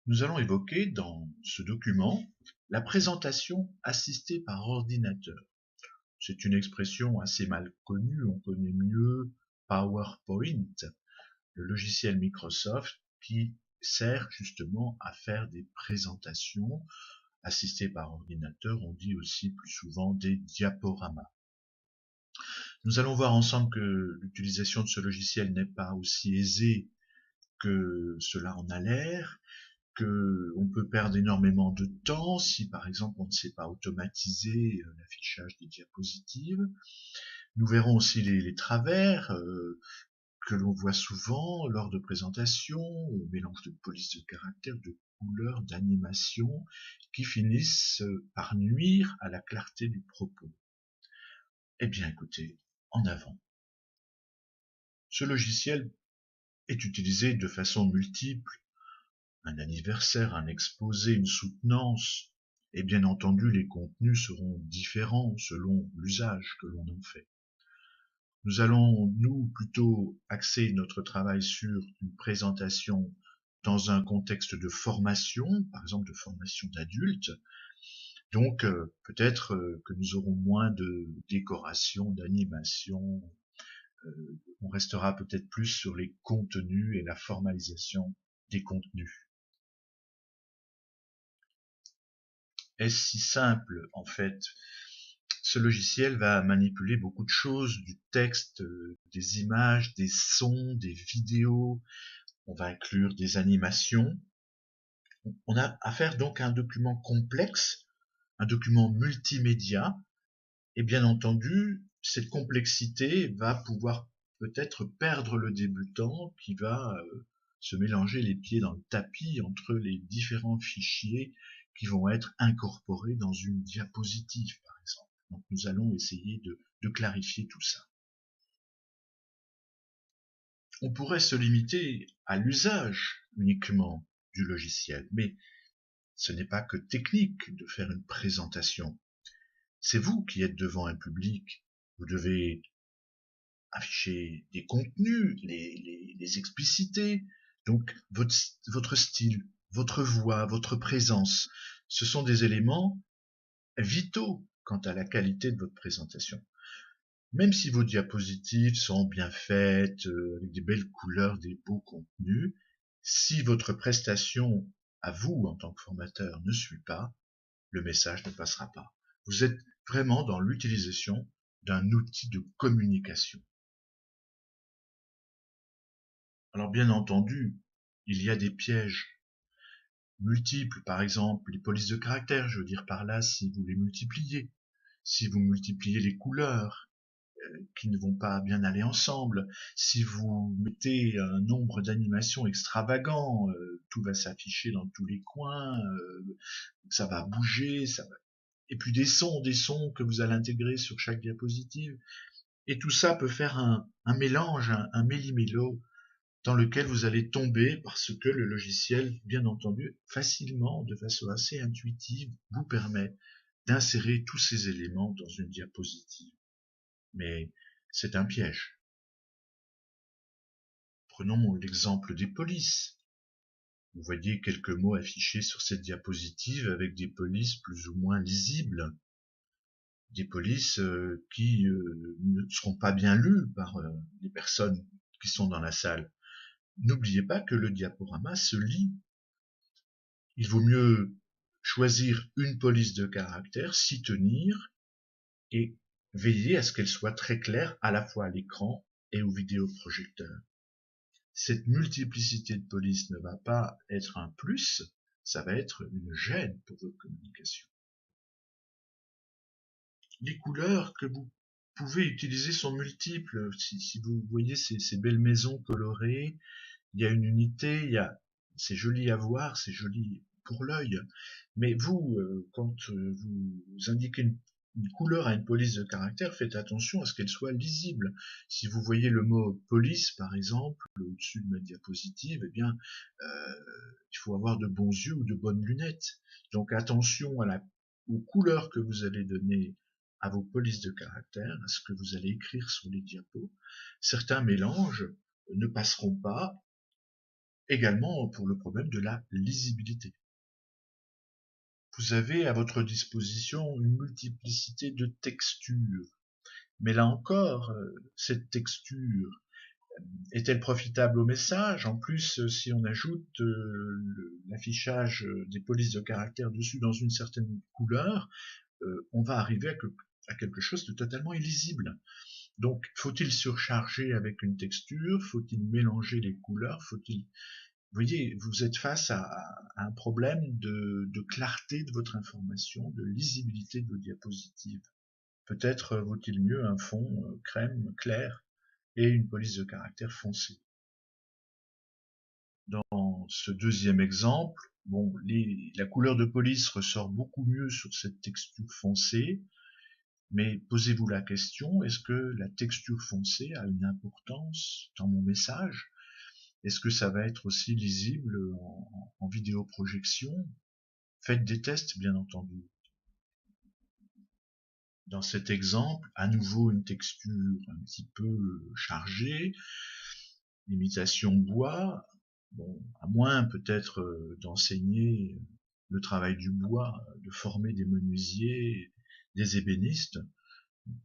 Nous allons évoquer dans ce document la présentation assistée par ordinateur. C'est une expression assez mal connue, on connaît mieux PowerPoint, le logiciel Microsoft qui sert justement à faire des présentations assistées par ordinateur, on dit aussi plus souvent des diaporamas. Nous allons voir ensemble que l'utilisation de ce logiciel n'est pas aussi aisée que cela en a l'air, que on peut perdre énormément de temps si par exemple on ne sait pas automatiser l'affichage des diapositives. Nous verrons aussi les travers que l'on voit souvent lors de présentations, mélange de police de caractère, de couleurs, d'animation, qui finissent par nuire à la clarté du propos. Eh bien écoutez, en avant. Ce logiciel est utilisé de façon multiple. Un anniversaire, un exposé, une soutenance, et bien entendu les contenus seront différents selon l'usage que l'on en fait. Nous allons, nous, plutôt axer notre travail sur une présentation dans un contexte de formation, par exemple de formation d'adultes, donc peut-être que nous aurons moins de décoration, d'animation, on restera peut-être plus sur les contenus et la formalisation des contenus. Est-ce si simple en fait? Ce logiciel va manipuler beaucoup de choses, du texte, des images, des sons, des vidéos, on va inclure des animations. On a affaire donc à un document complexe, un document multimédia, et bien entendu, cette complexité va pouvoir peut-être perdre le débutant qui va se mélanger les pieds dans le tapis entre les différents fichiers qui vont être incorporés dans une diapositive, par exemple. Donc nous allons essayer de clarifier tout ça. On pourrait se limiter à l'usage uniquement du logiciel, mais ce n'est pas que technique de faire une présentation. C'est vous qui êtes devant un public. Vous devez afficher des contenus, les expliciter. Donc votre style, votre voix, votre présence, ce sont des éléments vitaux quant à la qualité de votre présentation. Même si vos diapositives sont bien faites, avec des belles couleurs, des beaux contenus, si votre prestation à vous en tant que formateur ne suit pas, le message ne passera pas. Vous êtes vraiment dans l'utilisation d'un outil de communication. Alors bien entendu, il y a des pièges multiples, par exemple les polices de caractère, je veux dire par là si vous les multipliez, si vous multipliez les couleurs qui ne vont pas bien aller ensemble, si vous mettez un nombre d'animations extravagant, tout va s'afficher dans tous les coins, ça va bouger, ça va... et puis des sons que vous allez intégrer sur chaque diapositive, et tout ça peut faire un mélange, un méli-mélo dans lequel vous allez tomber parce que le logiciel, bien entendu, facilement, de façon assez intuitive, vous permet d'insérer tous ces éléments dans une diapositive. Mais c'est un piège. Prenons l'exemple des polices. Vous voyez quelques mots affichés sur cette diapositive avec des polices plus ou moins lisibles. Des polices qui ne seront pas bien lues par les personnes qui sont dans la salle. N'oubliez pas que le diaporama se lit. Il vaut mieux choisir une police de caractère, s'y tenir et veiller à ce qu'elle soit très claire à la fois à l'écran et au vidéoprojecteur. Cette multiplicité de polices ne va pas être un plus, ça va être une gêne pour votre communication. Les couleurs que vous pouvez utiliser sont multiples. Si vous voyez ces belles maisons colorées, il y a une unité, c'est joli à voir, c'est joli pour l'œil. Mais vous, quand vous indiquez une couleur à une police de caractère, faites attention à ce qu'elle soit lisible. Si vous voyez le mot police, par exemple, au-dessus de ma diapositive, eh bien, il faut avoir de bons yeux ou de bonnes lunettes. Donc attention aux couleurs que vous allez donner à vos polices de caractère, à ce que vous allez écrire sur les diapos. Certains mélanges ne passeront pas, également pour le problème de la lisibilité. Vous avez à votre disposition une multiplicité de textures, mais là encore, cette texture est-elle profitable au message? En plus, si on ajoute l'affichage des polices de caractère dessus dans une certaine couleur, on va arriver à quelque chose de totalement illisible. Donc, faut-il surcharger avec une texture? Faut-il mélanger les couleurs? Faut-il... Vous voyez, vous êtes face à un problème de clarté de votre information, de lisibilité de vos diapositives. Peut-être vaut-il mieux un fond crème clair et une police de caractère foncée. Dans ce deuxième exemple, bon, la couleur de police ressort beaucoup mieux sur cette texture foncée, mais posez-vous la question, est-ce que la texture foncée a une importance dans mon message? Est-ce que ça va être aussi lisible en vidéoprojection? Faites des tests, bien entendu. Dans cet exemple, à nouveau une texture un petit peu chargée, imitation bois, bon, à moins peut-être d'enseigner le travail du bois, de former des menuisiers, des ébénistes.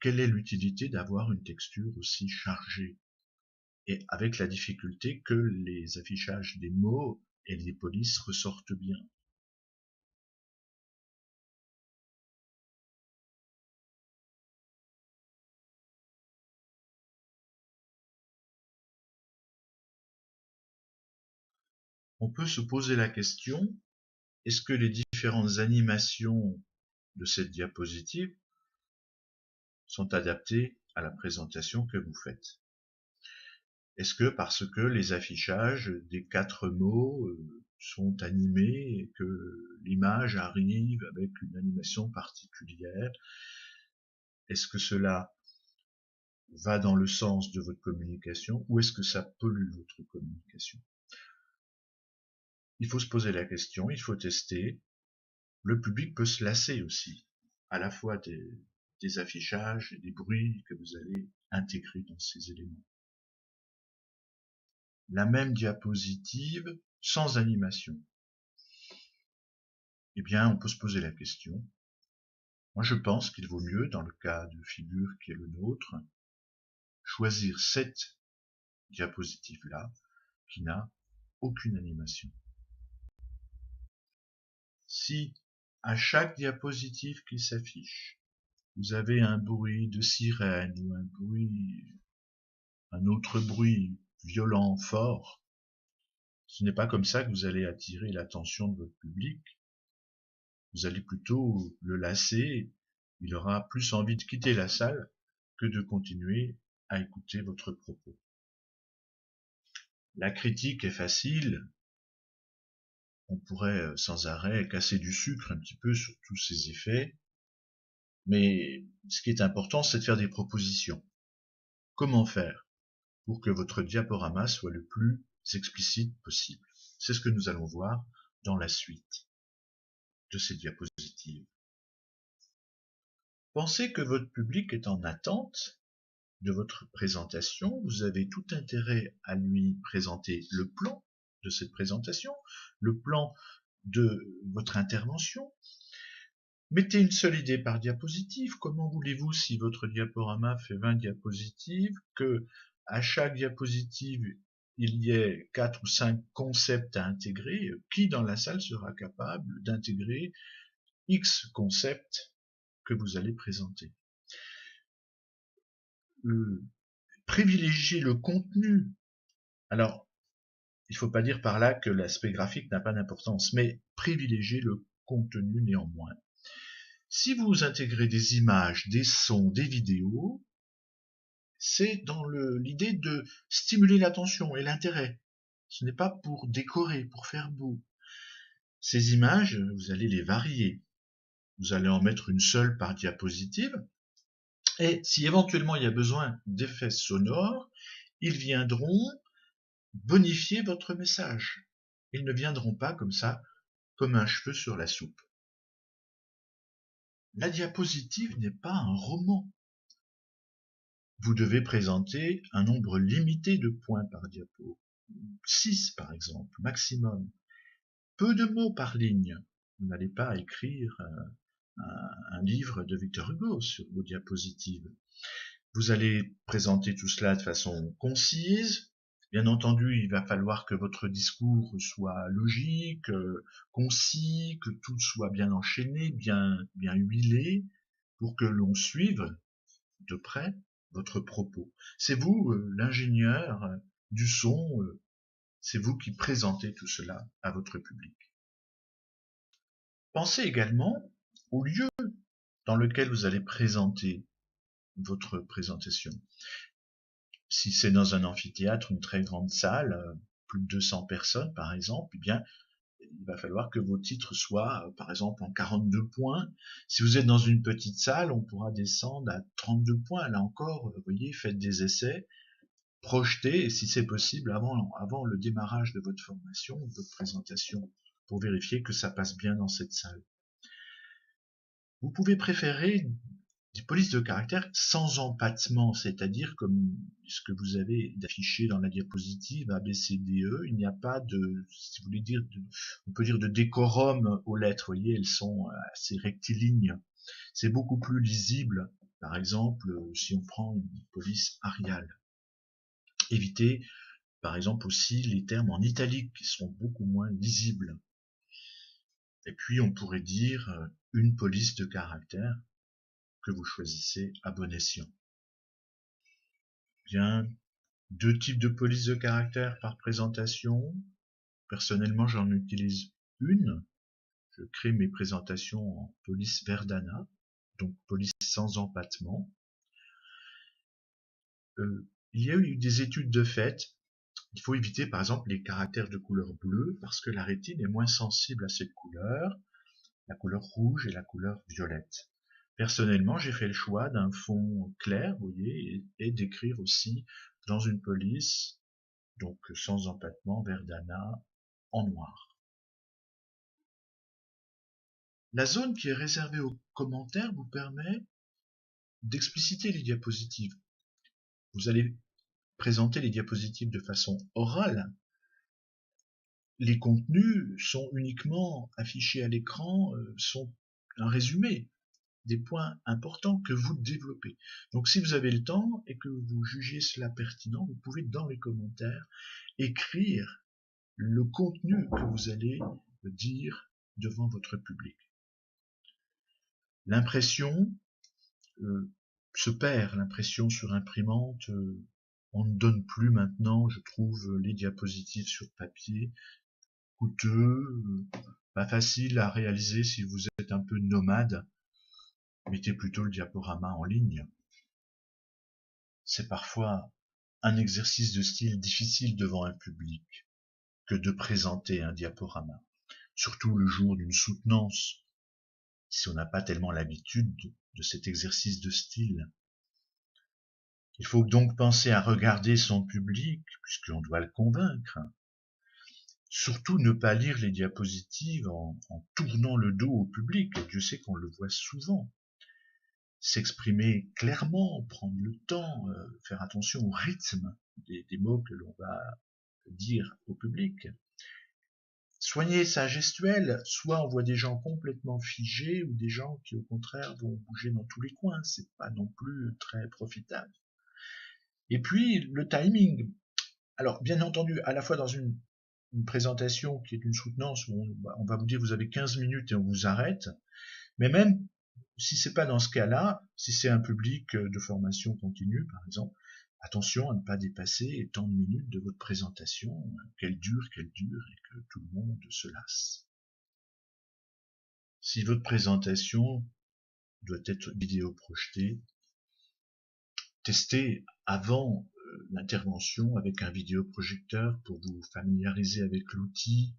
Quelle est l'utilité d'avoir une texture aussi chargée? Et avec la difficulté que les affichages des mots et des polices ressortent bien. On peut se poser la question, est-ce que les différentes animations de cette diapositive sont adaptées à la présentation que vous faites? Est-ce que parce que les affichages des 4 mots sont animés et que l'image arrive avec une animation particulière, est-ce que cela va dans le sens de votre communication ou est-ce que ça pollue votre communication? Il faut se poser la question, il faut tester. Le public peut se lasser aussi, à la fois des affichages et des bruits que vous allez intégrer dans ces éléments. La même diapositive sans animation. Eh bien, on peut se poser la question. Moi, je pense qu'il vaut mieux, dans le cas de figure qui est le nôtre, choisir cette diapositive-là qui n'a aucune animation. Si, à chaque diapositive qui s'affiche, vous avez un bruit de sirène ou un autre bruit violent, fort, ce n'est pas comme ça que vous allez attirer l'attention de votre public. Vous allez plutôt le lasser, il aura plus envie de quitter la salle que de continuer à écouter votre propos. La critique est facile, on pourrait sans arrêt casser du sucre un petit peu sur tous ces effets, mais ce qui est important, c'est de faire des propositions. Comment faire pour que votre diaporama soit le plus explicite possible? C'est ce que nous allons voir dans la suite de ces diapositives. Pensez que votre public est en attente de votre présentation. Vous avez tout intérêt à lui présenter le plan de cette présentation, le plan de votre intervention. Mettez une seule idée par diapositive. Comment voulez-vous, si votre diaporama fait 20 diapositives, que à chaque diapositive il y ait 4 ou 5 concepts à intégrer? Qui dans la salle sera capable d'intégrer X concepts que vous allez présenter? Privilégier le contenu. Alors, il ne faut pas dire par là que l'aspect graphique n'a pas d'importance, mais privilégier le contenu néanmoins. Si vous intégrez des images, des sons, des vidéos, c'est dans l'idée de stimuler l'attention et l'intérêt. Ce n'est pas pour décorer, pour faire beau. Ces images, vous allez les varier. Vous allez en mettre une seule par diapositive. Et si éventuellement il y a besoin d'effets sonores, ils viendront bonifier votre message. Ils ne viendront pas comme ça, comme un cheveu sur la soupe. La diapositive n'est pas un roman. Vous devez présenter un nombre limité de points par diapo. 6 par exemple, maximum. Peu de mots par ligne. Vous n'allez pas écrire un livre de Victor Hugo sur vos diapositives. Vous allez présenter tout cela de façon concise. Bien entendu, il va falloir que votre discours soit logique, concis, que tout soit bien enchaîné, bien huilé, pour que l'on suive de près votre propos. C'est vous, l'ingénieur du son, c'est vous qui présentez tout cela à votre public. Pensez également au lieu dans lequel vous allez présenter votre présentation. Si c'est dans un amphithéâtre, une très grande salle, plus de 200 personnes par exemple, eh bien, il va falloir que vos titres soient, par exemple, en 42 points. Si vous êtes dans une petite salle, on pourra descendre à 32 points. Là encore, vous voyez, faites des essais, projetez, et si c'est possible, avant le démarrage de votre formation, de votre présentation, pour vérifier que ça passe bien dans cette salle. Vous pouvez préférer des polices de caractère sans empattement, c'est-à-dire comme ce que vous avez d'affiché dans la diapositive A, B, C, D, E, il n'y a pas de, si vous voulez dire, on peut dire de décorum aux lettres, vous voyez, elles sont assez rectilignes. C'est beaucoup plus lisible, par exemple, si on prend une police Arial. Évitez, par exemple, aussi les termes en italique qui sont beaucoup moins lisibles. Et puis, on pourrait dire une police de caractère que vous choisissez à bon escient. Bien, 2 types de police de caractère par présentation. Personnellement, j'en utilise une. Je crée mes présentations en police Verdana, donc police sans empattement. Il y a eu des études de fait. Il faut éviter par exemple les caractères de couleur bleue parce que la rétine est moins sensible à cette couleur, la couleur rouge et la couleur violette. Personnellement, j'ai fait le choix d'un fond clair, vous voyez, et d'écrire aussi dans une police, donc sans empattement, Verdana, en noir. La zone qui est réservée aux commentaires vous permet d'expliciter les diapositives. Vous allez présenter les diapositives de façon orale. Les contenus sont uniquement affichés à l'écran, sont un résumé des points importants que vous développez. Donc si vous avez le temps et que vous jugez cela pertinent, vous pouvez dans les commentaires écrire le contenu que vous allez dire devant votre public. L'impression se perd, l'impression sur imprimante, on ne donne plus maintenant, je trouve, les diapositives sur papier, coûteux, pas facile à réaliser si vous êtes un peu nomade. Mettez plutôt le diaporama en ligne. C'est parfois un exercice de style difficile devant un public que de présenter un diaporama, surtout le jour d'une soutenance, si on n'a pas tellement l'habitude de cet exercice de style. Il faut donc penser à regarder son public, puisqu'on doit le convaincre. Surtout ne pas lire les diapositives en tournant le dos au public, et Dieu sait qu'on le voit souvent. S'exprimer clairement, prendre le temps, faire attention au rythme des mots que l'on va dire au public. Soigner sa gestuelle, soit on voit des gens complètement figés ou des gens qui au contraire vont bouger dans tous les coins, c'est pas non plus très profitable. Et puis le timing. Alors bien entendu, à la fois dans une présentation qui est une soutenance où on va vous dire vous avez 15 minutes et on vous arrête, mais même si c'est pas dans ce cas-là, si c'est un public de formation continue par exemple, attention à ne pas dépasser tant de minutes de votre présentation, qu'elle dure, et que tout le monde se lasse. Si votre présentation doit être vidéo projetée, testez avant l'intervention avec un vidéoprojecteur pour vous familiariser avec l'outil,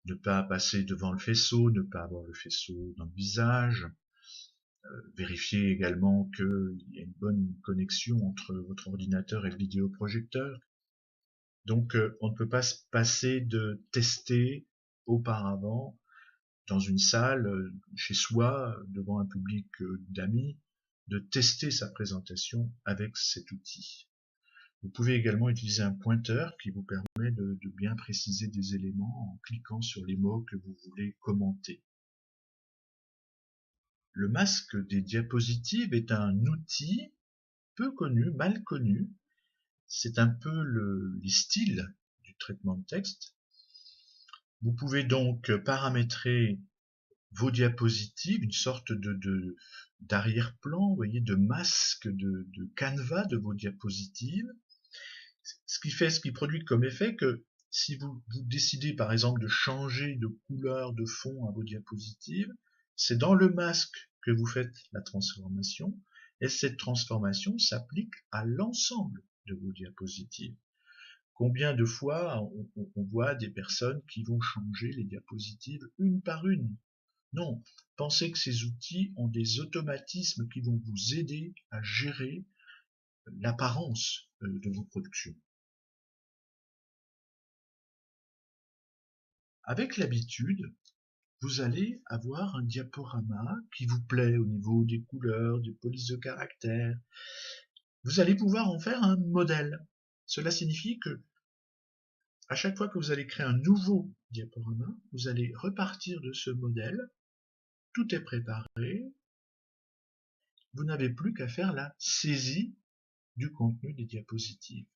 ne pas passer devant le faisceau, ne pas avoir le faisceau dans le visage, vérifier également qu'il y a une bonne connexion entre votre ordinateur et le vidéoprojecteur. Donc on ne peut pas se passer de tester auparavant dans une salle, chez soi, devant un public d'amis, de tester sa présentation avec cet outil. Vous pouvez également utiliser un pointeur qui vous permet de bien préciser des éléments en cliquant sur les mots que vous voulez commenter. Le masque des diapositives est un outil peu connu, mal connu. C'est un peu les styles du traitement de texte. Vous pouvez donc paramétrer vos diapositives, une sorte d'arrière-plan, vous voyez, de masque, de canevas de vos diapositives. Ce qui produit comme effet que si vous décidez par exemple de changer de couleur de fond à vos diapositives, c'est dans le masque que vous faites la transformation, et cette transformation s'applique à l'ensemble de vos diapositives. Combien de fois on voit des personnes qui vont changer les diapositives une par une? Non, pensez que ces outils ont des automatismes qui vont vous aider à gérer l'apparence de vos productions. Avec l'habitude, vous allez avoir un diaporama qui vous plaît au niveau des couleurs, des polices de caractères. Vous allez pouvoir en faire un modèle. Cela signifie que à chaque fois que vous allez créer un nouveau diaporama, vous allez repartir de ce modèle. Tout est préparé. Vous n'avez plus qu'à faire la saisie du contenu des diapositives.